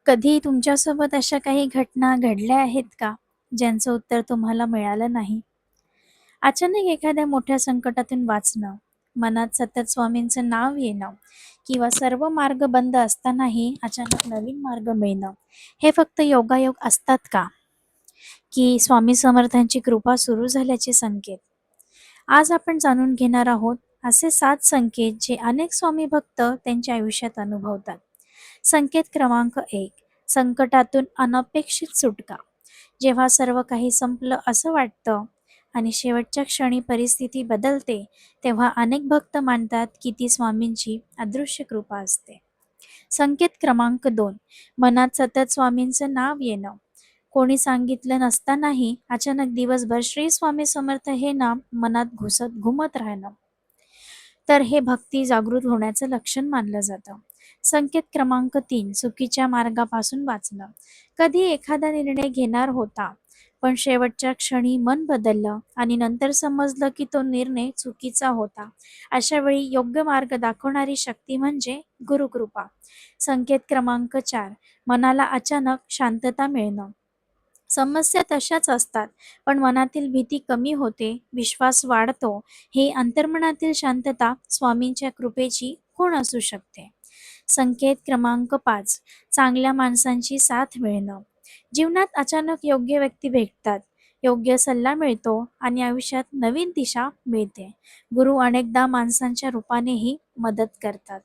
कधी तुमच्यासोबत अशा काही घटना घडल्या आहेत का, ज्यांचं उत्तर तुम्हाला मिळालं नाही? अचानक एखाद्या मोठ्या संकटातून वाचणं, मनात सतत स्वामींचं नाव येणं किंवा सर्व मार्ग बंद असतानाही अचानक नवीन मार्ग मिळणं, हे फक्त योगायोग असतात का? की स्वामी समर्थांची कृपा सुरू झाल्याचे संकेत? आज आपण जाणून घेणार आहोत असे 7 संकेत जे अनेक स्वामी भक्त त्यांच्या आयुष्यात अनुभवतात. संकेत क्रमांक 1, संकटातून अनपेक्षित सुटका. जेव्हा सर्व काही संपलं असं वाटतं आणि शेवटच्या क्षणी परिस्थिती बदलते, तेव्हा अनेक भक्त मानतात की ती स्वामींची अदृश्य कृपा असते. संकेत क्रमांक 2, मनात सतत स्वामींचं नाव येणं. कोणी सांगितलं नसतानाही अचानक दिवसभर श्री स्वामी समर्थ हे नाम मनात घुमत राहणं, तर हे भक्ती जागृत होण्याचं लक्षण मानलं जातं. संकेत क्रमांक 3, चुकीच्या मार्गापासून वाचणं. कधी एखादा निर्णय घेणार होता, पण शेवटच्या क्षणी मन बदललं आणि नंतर समजलं की तो निर्णय चुकीचा होता. अशा वेळी योग्य मार्ग दाखवणारी शक्ती म्हणजे गुरुकृपा. संकेत क्रमांक 4, मनाला अचानक शांतता मिळणं. समस्या तशाच असतात, पण मनातील भीती कमी होते, विश्वास वाढतो. हे अंतर्मनातील शांतता स्वामींच्या कृपेची खूण असू शकते. संकेत क्रमांक 5, चांगल्या माणसांची साथ मिळणं. जीवनात अचानक योग्य व्यक्ती भेटतात, योग्य सल्ला मिळतो आणि आयुष्यात नवीन दिशा मिळते. गुरु अनेकदा माणसांच्या रूपानेही मदत करतात.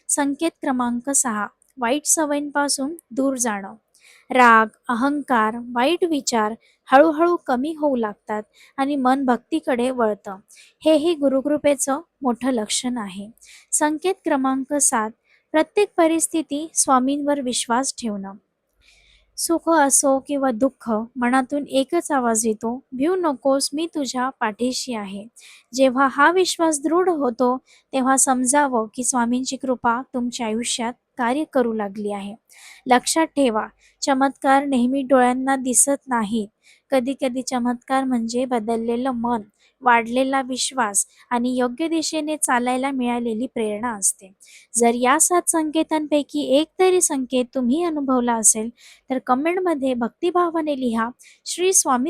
संकेत क्रमांक 6, वाईट सवयींपासून दूर जाणं. राग, अहंकार, वाईट विचार हळूहळू कमी होऊ लागतात आणि मन भक्तीकडे वळतं. हेही गुरुकृपेचं मोठं लक्षण आहे. संकेत क्रमांक 7, प्रत्येक परिस्थिती स्वामींवर विश्वास ठेवणं. सुख असो किंवा दुःख, मनातून एकच आवाज येतो, भिऊ नकोस, मी तुझ्या पाठीशी आहे. जेव्हा हा विश्वास दृढ होतो, तेव्हा समजावं की स्वामींची कृपा तुमच्या आयुष्यात कार्य करू लागली आहे. लक्षात ठेवा, चमत्कार नेहमी डोळ्यांना दिसत नाहीत. कधी कधी चमत्कार म्हणजे बदललेलं मन, वाढलेला विश्वास आणि योग्य दिशेने चालायला मिळालेली प्रेरणा असते. जर या 7 संकेतांपैकी एक तरी संकेत तुम्ही अनुभवला असेल, तर कमेंटमध्ये भक्तिभावाने लिहा, श्री स्वामी